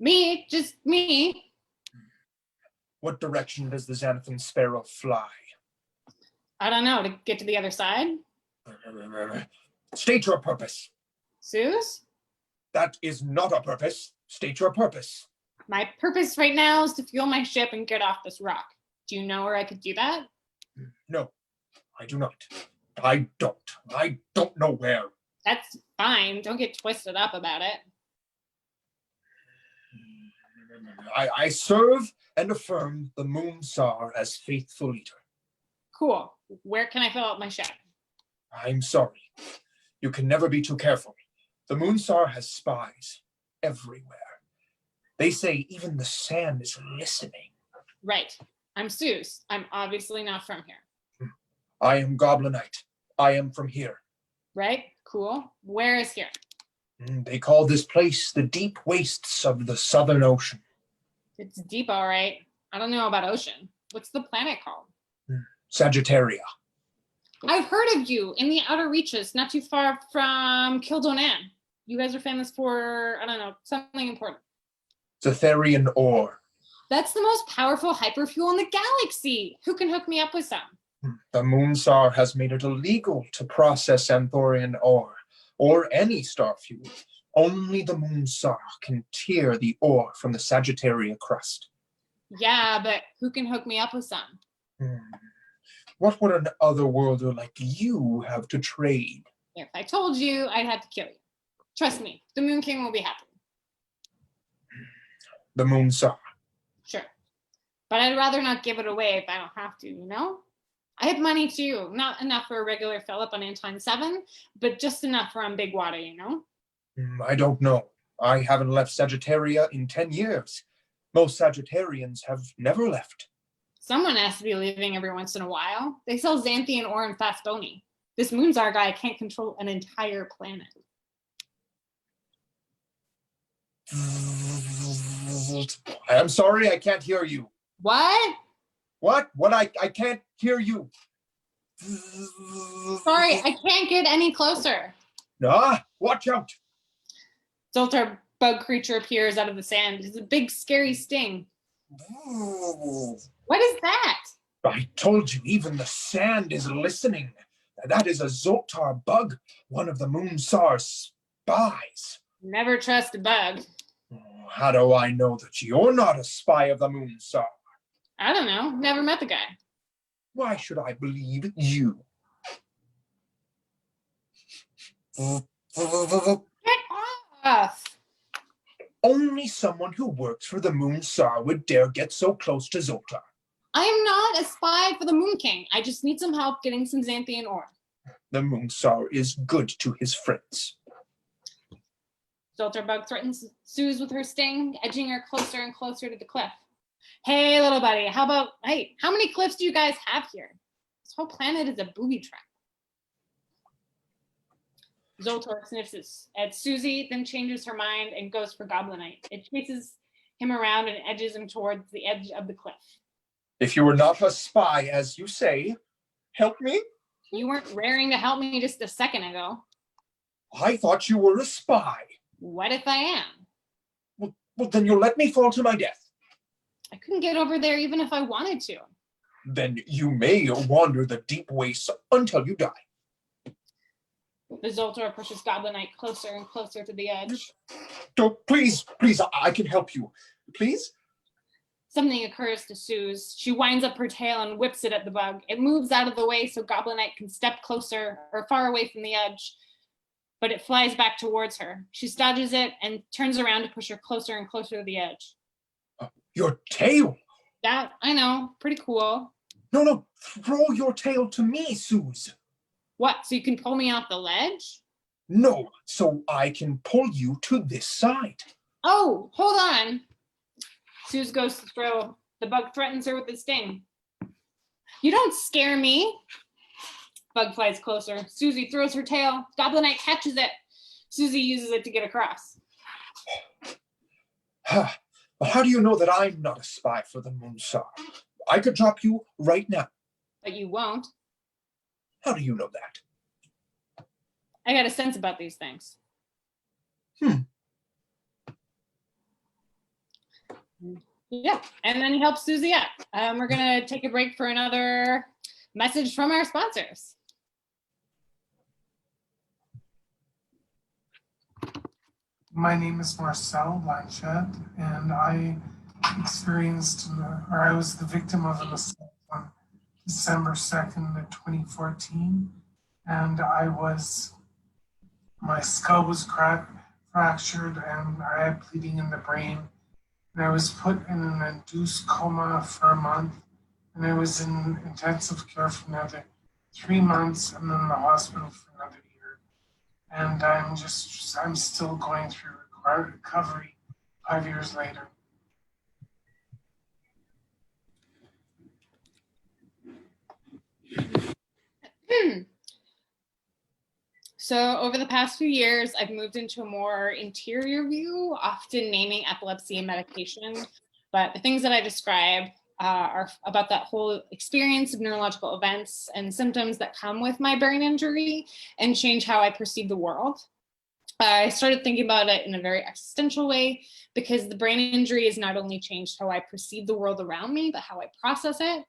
C: Me, just me.
D: What direction does the xanthine sparrow fly?
C: I don't know, to get to the other side?
D: State your purpose.
C: Suze?
D: That is not a purpose. State your purpose.
C: My purpose right now is to fuel my ship and get off this rock. Do you know where I could do that?
D: No, I do not. I don't know where.
C: That's fine. Don't get twisted up about it.
D: I serve and affirm the Moon Tsar as faithful leader.
C: Cool. Where can I fill out my ship?
D: I'm sorry. You can never be too careful. The Moon Tsar has spies everywhere. They say even the sand is listening.
C: Right. I'm Suze. I'm obviously not from here.
D: I am Goblinite. I am from here.
C: Right? Cool. Where is here?
D: They call this place the deep wastes of the Southern Ocean.
C: It's deep, all right. I don't know about ocean. What's the planet called?
D: Sagittaria.
C: I've heard of you in the outer reaches, not too far from Kildonan. You guys are famous for, I don't know, something important.
D: Zetharian ore.
C: That's the most powerful hyperfuel in the galaxy. Who can hook me up with some?
D: The Moon Tsar has made it illegal to process Anthorian ore or any star fuel. Only the Moon Tsar can tear the ore from the Sagittaria crust.
C: Yeah, but who can hook me up with some?
D: What would an otherworlder like you have to trade?
C: If I told you, I'd have to kill you. Trust me, the Moon King will be happy.
D: The Moon Tsar.
C: Sure. But I'd rather not give it away if I don't have to, you know? I have money too. Not enough for a regular fill up on Anton 7, but just enough for on Big Water, you know?
D: I don't know. I haven't left Sagittaria in 10 years. Most Sagittarians have never left.
C: Someone has to be leaving every once in a while. They sell xanthian ore and fast bony. This Moonzar guy can't control an entire planet.
D: I'm sorry, I can't hear you.
C: What?
D: What? I can't hear you.
C: Sorry, I can't get any closer.
D: Ah, watch out.
C: Zoltar bug creature appears out of the sand. It's a big, scary sting. What is that?
D: I told you, even the sand is listening. That is a Zoltar bug, one of the Moon Tsar's spies.
C: Never trust a bug.
D: How do I know that you're not a spy of the Moon Tsar?
C: I don't know. Never met the guy.
D: Why should I believe you?
C: Get off!
D: Only someone who works for the Moon Tsar would dare get so close to Zoltar.
C: I am not a spy for the Moon King. I just need some help getting some xanthian ore.
D: The Moon Tsar is good to his friends.
C: Zoltar Bug threatens Suze with her sting, edging her closer and closer to the cliff. Hey, little buddy, how many cliffs do you guys have here? This whole planet is a booby trap. Zoltar sniffs at Susie, then changes her mind and goes for Goblinite. It chases him around and edges him towards the edge of the cliff.
D: If you were not a spy, as you say, help me?
C: You weren't raring to help me just a second ago.
D: I thought you were a spy.
C: What if I am?
D: Well, then you'll let me fall to my death.
C: I couldn't get over there even if I wanted to.
D: Then you may wander the deep wastes until you die.
C: The Zoltar pushes Goblinite closer and closer to the edge.
D: Don't, please, I can help you. Please?
C: Something occurs to Suze. She winds up her tail and whips it at the bug. It moves out of the way so Goblinite can step closer or far away from the edge, but it flies back towards her. She dodges it and turns around to push her closer and closer to the edge.
D: Your tail?
C: That, I know, pretty cool.
D: No, throw your tail to me, Suze.
C: What, so you can pull me off the ledge?
D: No, so I can pull you to this side.
C: Oh, hold on. Suze goes to throw. The bug threatens her with its sting. You don't scare me. Bug flies closer. Susie throws her tail. Goblinite catches it. Susie uses it to get across.
D: How do you know that I'm not a spy for the Moon Tsar? I could drop you right now.
C: But you won't.
D: How do you know that?
C: I got a sense about these things. Yeah, and then he helps Susie up. We're gonna take a break for another message from our sponsors.
G: My name is Marcel B, and I was the victim of an assault on December 2nd, 2014, and my skull was fractured and I had bleeding in the brain, and I was put in an induced coma for a month, and I was in intensive care for another 3 months and then the hospital for another year. And I'm still going through recovery 5 years later.
C: So over the past few years, I've moved into a more interior view, often naming epilepsy and medication. But the things that I describe are about that whole experience of neurological events and symptoms that come with my brain injury and change how I perceive the world. I started thinking about it in a very existential way because the brain injury has not only changed how I perceive the world around me, but how I process it.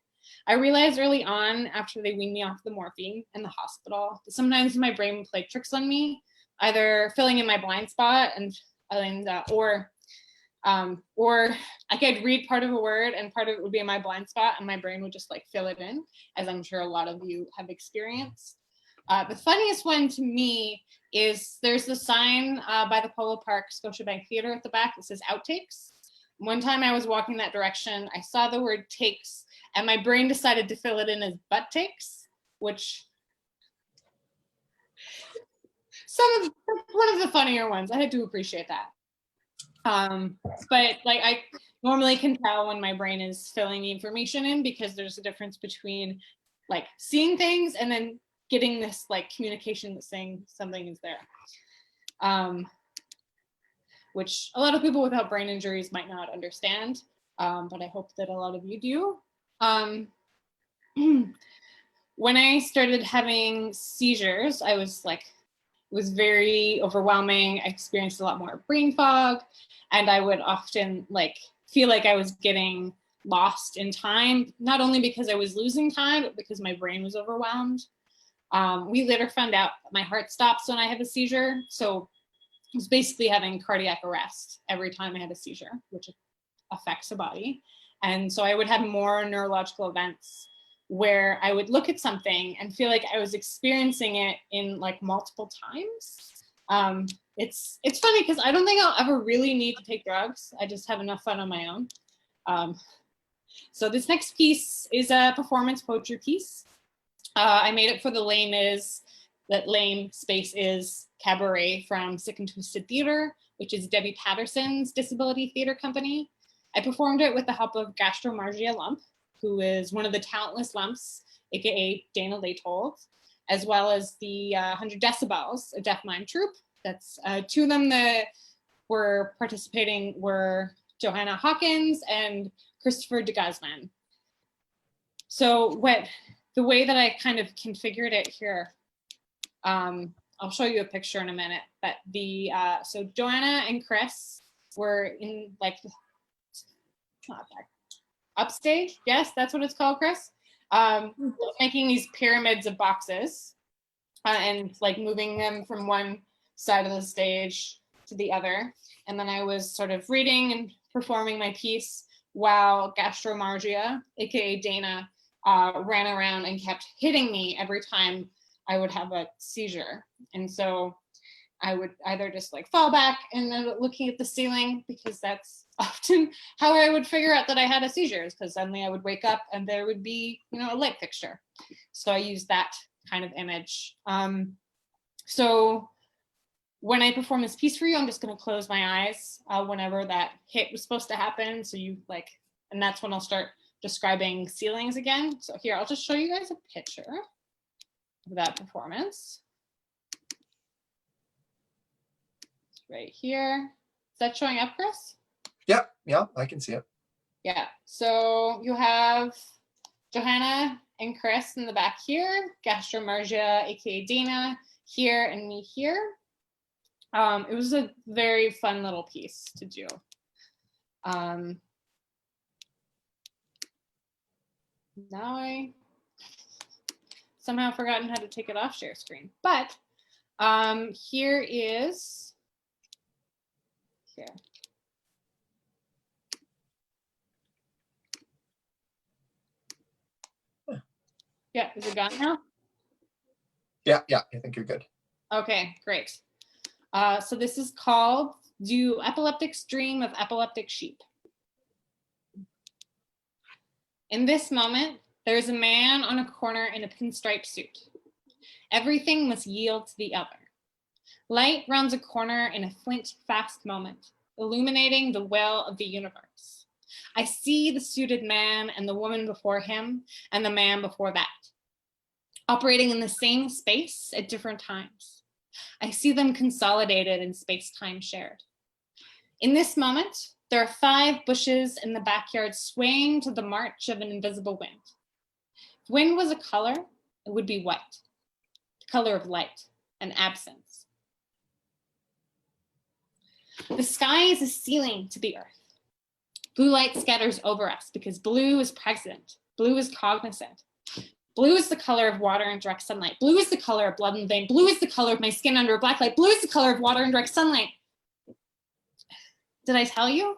C: I realized early on, after they weaned me off the morphine in the hospital, that sometimes my brain would play tricks on me, either filling in my blind spot or I could read part of a word and part of it would be in my blind spot and my brain would just like fill it in, as I'm sure a lot of you have experienced. The funniest one to me is there's the sign by the Polo Park Scotiabank Theatre at the back that says outtakes. One time I was walking that direction, I saw the word takes and my brain decided to fill it in as butt takes, which one of the funnier ones. I had to appreciate that. But like I normally can tell when my brain is filling the information in because there's a difference between like seeing things and then getting this like communication that's saying something is there. Which a lot of people without brain injuries might not understand, but I hope that a lot of you do. When I started having seizures, it was very overwhelming. I experienced a lot more brain fog, and I would often feel like I was getting lost in time, not only because I was losing time, but because my brain was overwhelmed. We later found out that my heart stops when I have a seizure. So I was basically having cardiac arrest every time I had a seizure, which affects the body. And so I would have more neurological events where I would look at something and feel like I was experiencing it in like multiple times. It's funny because I don't think I'll ever really need to take drugs. I just have enough fun on my own. So this next piece is a performance poetry piece. I made it for the Lame Is, that Lame space is cabaret from Sick and Twisted Theater, which is Debbie Patterson's disability theater company. I performed it with the help of Gastromargia Lump, who is one of the talentless lumps, aka Dana Laytold, as well as the 100 Decibels, a deaf mime troupe. That's two of them that were participating were Johanna Hawkins and Christopher de Guzman. So the way that I kind of configured it here, I'll show you a picture in a minute, but so Joanna and Chris were in like, upstage, yes, that's what it's called, Chris, making these pyramids of boxes and like moving them from one side of the stage to the other. And then I was sort of reading and performing my piece while Gastromargia, aka Dana, ran around and kept hitting me every time I would have a seizure. And so I would either just like fall back and then looking at the ceiling, because that's often how I would figure out that I had a seizure, because suddenly I would wake up and there would be, a light fixture. So I used that kind of image. So when I perform this piece for you, I'm just going to close my eyes whenever that hit was supposed to happen. So and that's when I'll start describing ceilings again. So here, I'll just show you guys a picture of that performance. Right here. Is that showing up, Chris?
D: Yeah, I can see it.
C: Yeah, so you have Johanna and Chris in the back here, Gastromargia, aka Dana, here, and me here. It was a very fun little piece to do. Now I somehow forgotten how to take it off share screen, but here. Yeah, is it gone now?
D: Yeah, I think you're good.
C: Okay, great. So this is called Do Epileptics Dream of Epileptic Sheep? In this moment, there is a man on a corner in a pinstripe suit. Everything must yield to the other. Light rounds a corner in a flint-fast moment, illuminating the will of the universe. I see the suited man and the woman before him and the man before that, operating in the same space at different times. I see them consolidated in space-time shared. In this moment, there are 5 bushes in the backyard swaying to the march of an invisible wind. If wind was a color, it would be white, the color of light and absence. The sky is a ceiling to the earth. Blue light scatters over us because blue is present. Blue is cognizant. Blue is the color of water in direct sunlight. Blue is the color of blood in the vein. Blue is the color of my skin under a black light. Blue is the color of water in direct sunlight. Did I tell you?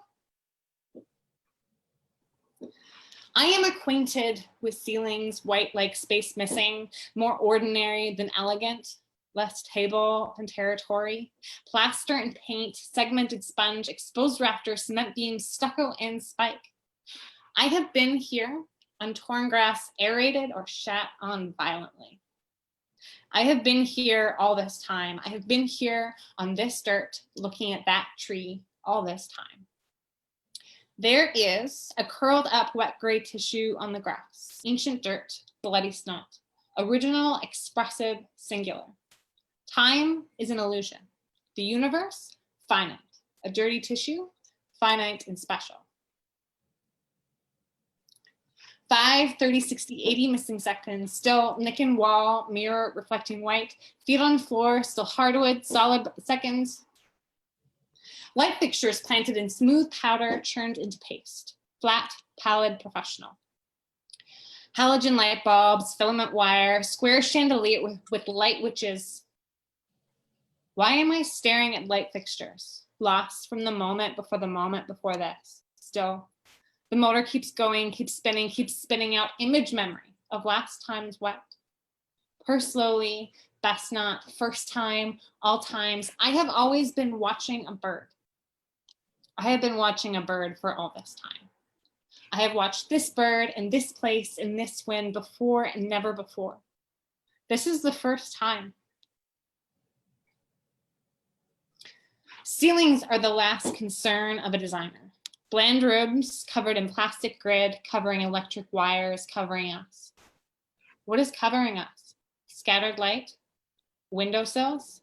C: I am acquainted with ceilings, white like space missing, more ordinary than elegant, less table than territory, plaster and paint, segmented sponge, exposed rafters, cement beams, stucco and spike. I have been here on torn grass, aerated or shat on violently. I have been here all this time. I have been here on this dirt, looking at that tree all this time. There is a curled up wet gray tissue on the grass, ancient dirt, bloody snot, original, expressive, singular. Time is an illusion. The universe, finite. A dirty tissue, finite and special. 5, 30, 60, 80 missing seconds, still nick and wall, mirror reflecting white, feet on floor, still hardwood, solid seconds. Light fixtures planted in smooth powder churned into paste. Flat, pallid, professional. Halogen light bulbs, filament wire, square chandelier with light witches. Why am I staring at light fixtures? Lost from the moment before this. Still, the motor keeps going, keeps spinning out image memory, of last time's wet. Purse slowly, best not, first time, all times. I have always been watching a bird. I have been watching a bird for all this time. I have watched this bird in this place in this wind before and never before. This is the first time. Ceilings are the last concern of a designer. Bland rooms covered in plastic grid, covering electric wires, covering us. What is covering us? Scattered light? Windowsills?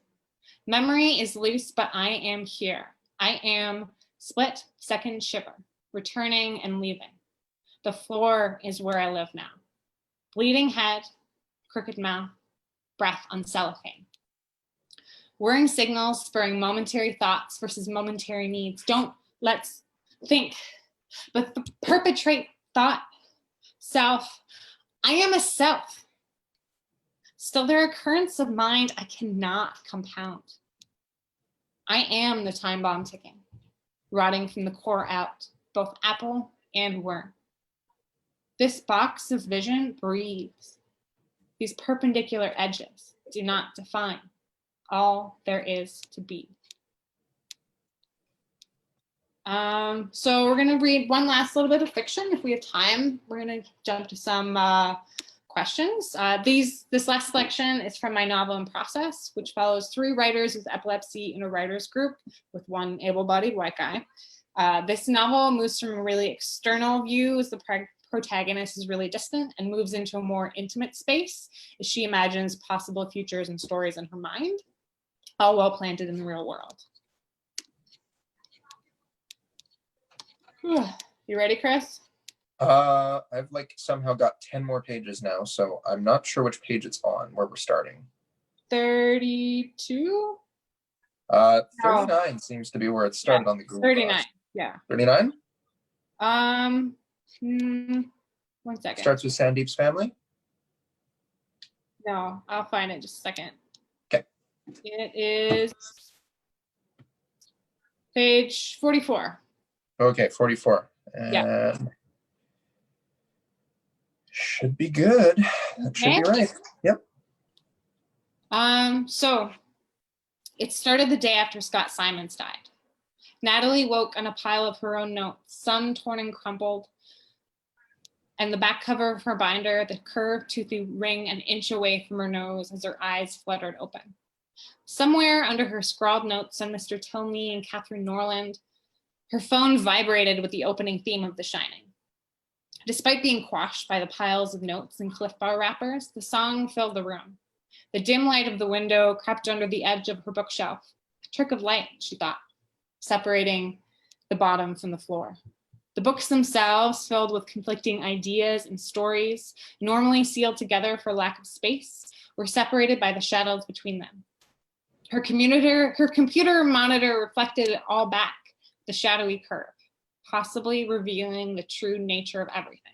C: Memory is loose, but I am here. I am split second shiver, returning and leaving. The floor is where I live now. Bleeding head, crooked mouth, breath on cellophane. Whirring signals spurring momentary thoughts versus momentary needs. Don't let's think, but perpetrate thought, self. I am a self. Still, there are currents of mind I cannot compound. I am the time bomb ticking, rotting from the core out, both apple and worm. This box of vision breathes. These perpendicular edges do not define all there is to be. So we're going to read one last little bit of fiction. If we have time, we're going to jump to some questions. This last selection is from my novel In Process, which follows 3 writers with epilepsy in a writer's group with one able-bodied white guy. This novel moves from a really external view as the protagonist is really distant and moves into a more intimate space as she imagines possible futures and stories in her mind, all well planted in the real world. You ready, Chris?
D: I've somehow got 10 more pages now, so I'm not sure which page it's on, where we're starting.
C: 32?
D: 39 seems to be where it started on the Google.
C: 39, yeah.
D: 39?
C: 1 second.
D: Starts with Sandeep's family?
C: No, I'll find it just a second.
D: Okay.
C: It is page 44.
D: Okay, 44.
C: Yeah.
D: Should be good. That should be right. Yep.
C: So it started the day after Scott Simons died. Natalie woke on a pile of her own notes, some torn and crumpled, and the back cover of her binder, the curved toothy ring an inch away from her nose as her eyes fluttered open. Somewhere under her scrawled notes on Mr. Tilney and Catherine Norland, her phone vibrated with the opening theme of The Shining. Despite being quashed by the piles of notes and Cliff Bar wrappers, the song filled the room. The dim light of the window crept under the edge of her bookshelf. A trick of light, she thought, separating the bottom from the floor. The books themselves, filled with conflicting ideas and stories, normally sealed together for lack of space, were separated by the shadows between them. Her computer monitor reflected it all back, the shadowy curve, possibly revealing the true nature of everything.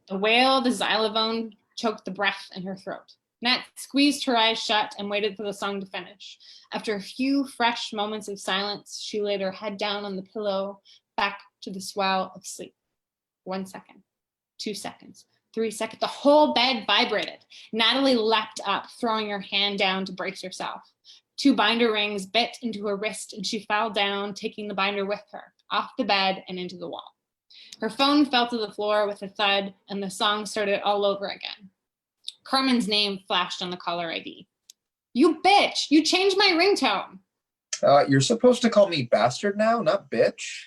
C: The wail of the xylophone choked the breath in her throat. Nat squeezed her eyes shut and waited for the song to finish. After a few fresh moments of silence, she laid her head down on the pillow, back to the swell of sleep. 1 second, 2 seconds, 3 seconds. The whole bed vibrated. Natalie leapt up, throwing her hand down to brace herself. 2 binder rings bit into her wrist and she fell down, taking the binder with her, off the bed and into the wall. Her phone fell to the floor with a thud and the song started all over again. Carmen's name flashed on the caller ID. You bitch, you changed my ringtone.
D: You're supposed to call me bastard now, not bitch,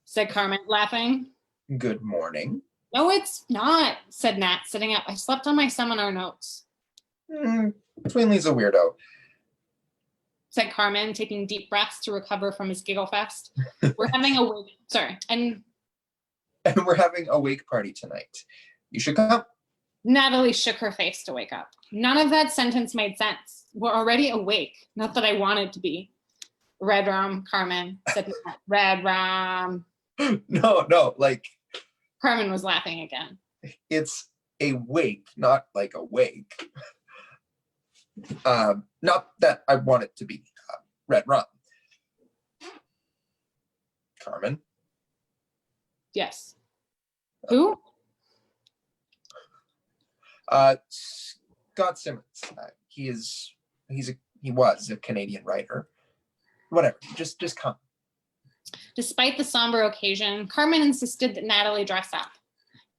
C: said Carmen, laughing.
D: Good morning.
C: No, it's not, said Nat, sitting up. I slept on my seminar notes.
D: Tweenley's a weirdo,
C: said Carmen, taking deep breaths to recover from his giggle fest. We're having a wake, and
D: we're having a wake party tonight. You should come.
C: Natalie shook her face to wake up. None of that sentence made sense. We're already awake. Not that I wanted to be. Red rum, Carmen, said Nat. Red rum.
D: No,
C: Carmen was laughing again.
D: It's a wake, not like a wake. Not that I want it to be red rum. Carmen?
C: Yes. Who?
D: Scott Simmons. He was a Canadian writer. Whatever, just come.
C: Despite the somber occasion, Carmen insisted that Natalie dress up.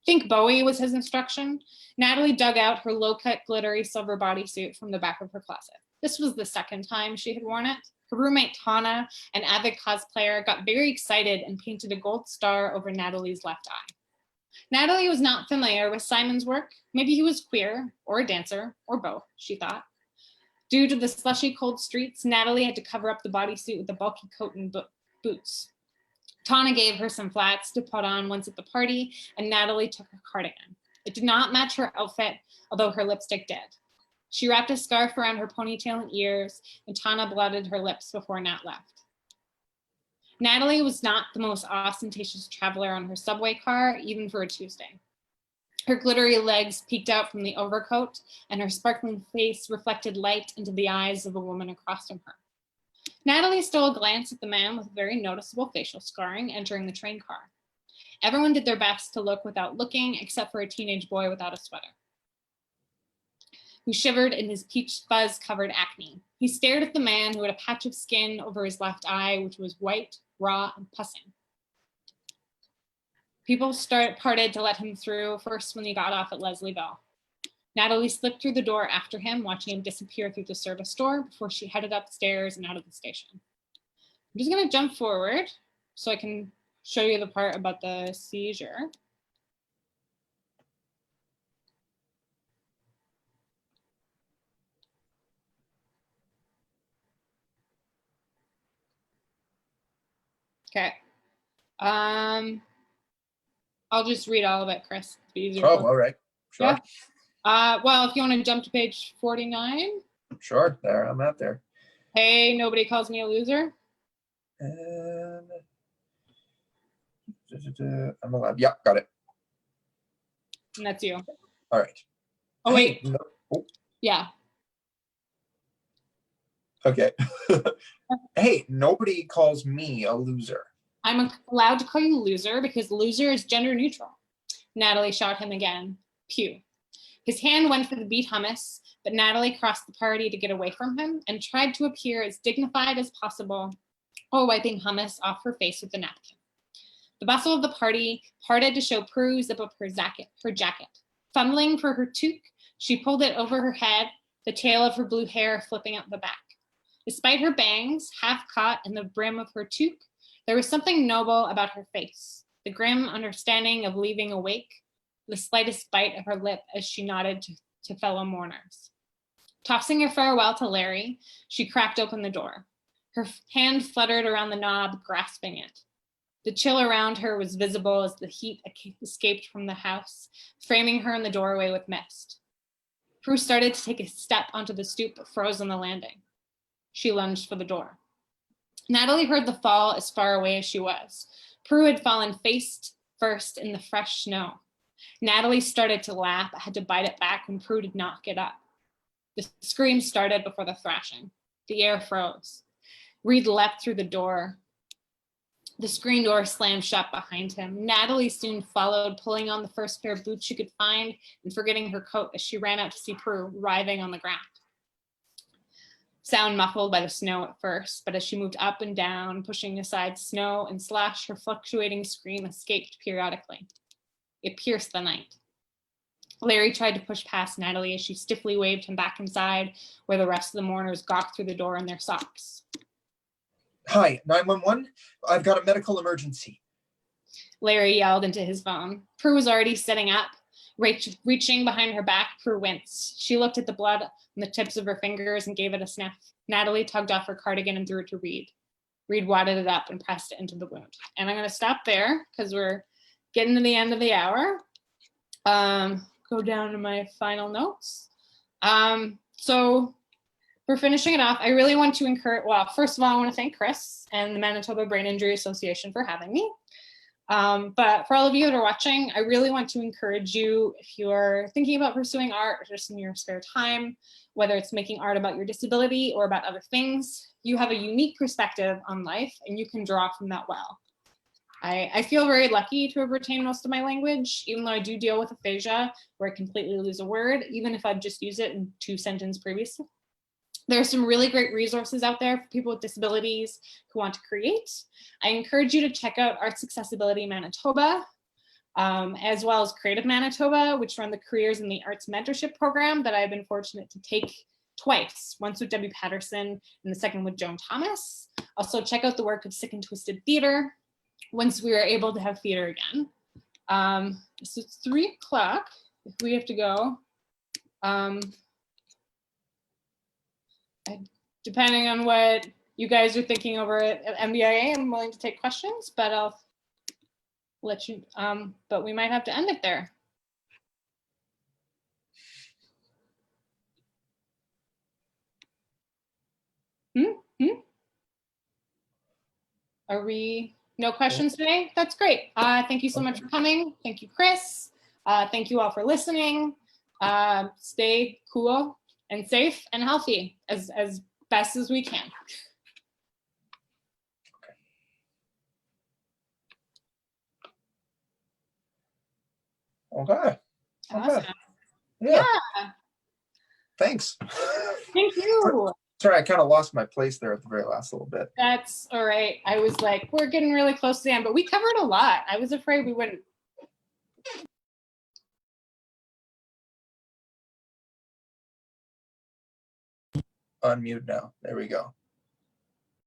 C: Think Bowie was his instruction. Natalie dug out her low-cut, glittery silver bodysuit from the back of her closet. This was the second time she had worn it. Her roommate Tana, an avid cosplayer, got very excited and painted a gold star over Natalie's left eye. Natalie was not familiar with Simon's work. Maybe he was queer, or a dancer, or both, she thought. Due to the slushy cold streets, Natalie had to cover up the bodysuit with a bulky coat and boots. Tana gave her some flats to put on once at the party, and Natalie took her cardigan. It did not match her outfit, although her lipstick did. She wrapped a scarf around her ponytail and ears, and Tana blotted her lips before Nat left. Natalie was not the most ostentatious traveler on her subway car, even for a Tuesday. Her glittery legs peeked out from the overcoat, and her sparkling face reflected light into the eyes of a woman across from her. Natalie stole a glance at the man with very noticeable facial scarring entering the train car. Everyone did their best to look without looking, except for a teenage boy without a sweater, who shivered in his peach fuzz-covered acne. He stared at the man who had a patch of skin over his left eye, which was white, raw, and pussing. People parted to let him through, first when he got off at Leslieville. Natalie slipped through the door after him, watching him disappear through the service door before she headed upstairs and out of the station. I'm just gonna jump forward so I can show you the part about the seizure. Okay. I'll just read all of it, Chris. It'll be easier.
D: Oh, all right. Sure.
C: Yeah. Well, if you want to jump to page 49.
D: Sure, there, I'm out there.
C: Hey, nobody calls me a loser.
D: And I'm allowed. Yeah, got it.
C: And that's you.
D: All right.
C: Oh, wait.
D: No. Oh,
C: Yeah.
D: okay. Hey, nobody calls me a loser.
C: I'm allowed to call you loser because loser is gender neutral. Natalie shot him again. Pew. His hand went for the beet hummus, but Natalie crossed the party to get away from him and tried to appear as dignified as possible while wiping hummus off her face with a napkin. The bustle of the party parted to show Prue zip up her jacket. Fumbling for her toque, she pulled it over her head, the tail of her blue hair flipping out the back. Despite her bangs, half caught in the brim of her toque, there was something noble about her face, the grim understanding of leaving awake, the slightest bite of her lip as she nodded to fellow mourners. Tossing a farewell to Larry, she cracked open the door. Her hand fluttered around the knob, grasping it. The chill around her was visible as the heat escaped from the house, framing her in the doorway with mist. Prue started to take a step onto the stoop, but froze on the landing. She lunged for the door. Natalie heard the fall as far away as she was. Prue had fallen face first in the fresh snow. Natalie started to laugh, but had to bite it back when Prue did not get up. The scream started before the thrashing. The air froze. Reed leapt through the door. The screen door slammed shut behind him. Natalie soon followed, pulling on the first pair of boots she could find and forgetting her coat as she ran out to see Prue writhing on the ground. Sound muffled by the snow at first, but as she moved up and down, pushing aside snow and slush, her fluctuating scream escaped periodically. It pierced the night. Larry tried to push past Natalie as she stiffly waved him back inside, where the rest of the mourners gawked through the door in their socks.
D: Hi, 911. I've got a medical emergency.
C: Larry yelled into his phone. Prue was already sitting up. Reaching behind her back, Prue winced. She looked at the blood on the tips of her fingers and gave it a sniff. Natalie tugged off her cardigan and threw it to Reed. Reed wadded it up and pressed it into the wound. And I'm going to stop there because we're getting to the end of the hour. Go down to my final notes. So for finishing it off, I really want to encourage, well, first of all, I want to thank Chris and the Manitoba Brain Injury Association for having me. But for all of you that are watching, I really want to encourage you, if you're thinking about pursuing art or just in your spare time, whether it's making art about your disability or about other things, you have a unique perspective on life and you can draw from that well. I feel very lucky to have retained most of my language, even though I do deal with aphasia where I completely lose a word, even if I've just used it in 2 sentences previously. There are some really great resources out there for people with disabilities who want to create. I encourage you to check out Arts Accessibility Manitoba, as well as Creative Manitoba, which run the Careers in the Arts Mentorship Program that I've been fortunate to take twice, once with Debbie Patterson and the second with Joan Thomas. Also check out the work of Sick and Twisted Theater once we are able to have theater again. So it's 3 o'clock, if we have to go. Depending on what you guys are thinking over at MBIA, I'm willing to take questions, but I'll let you, but we might have to end it there. Are we, no questions today? That's great. Thank you so much for coming. Thank you, Chris. Thank you all for listening. Stay cool and safe and healthy as best as we can.
D: Okay.
C: Awesome.
D: Yeah.
C: Yeah.
D: Thanks.
C: Thank you.
D: Sorry, I kind of lost my place there at the very last little bit.
C: That's all right. I was like, we're getting really close to the end, but we covered a lot. I was afraid we wouldn't.
D: Unmute now. There we go.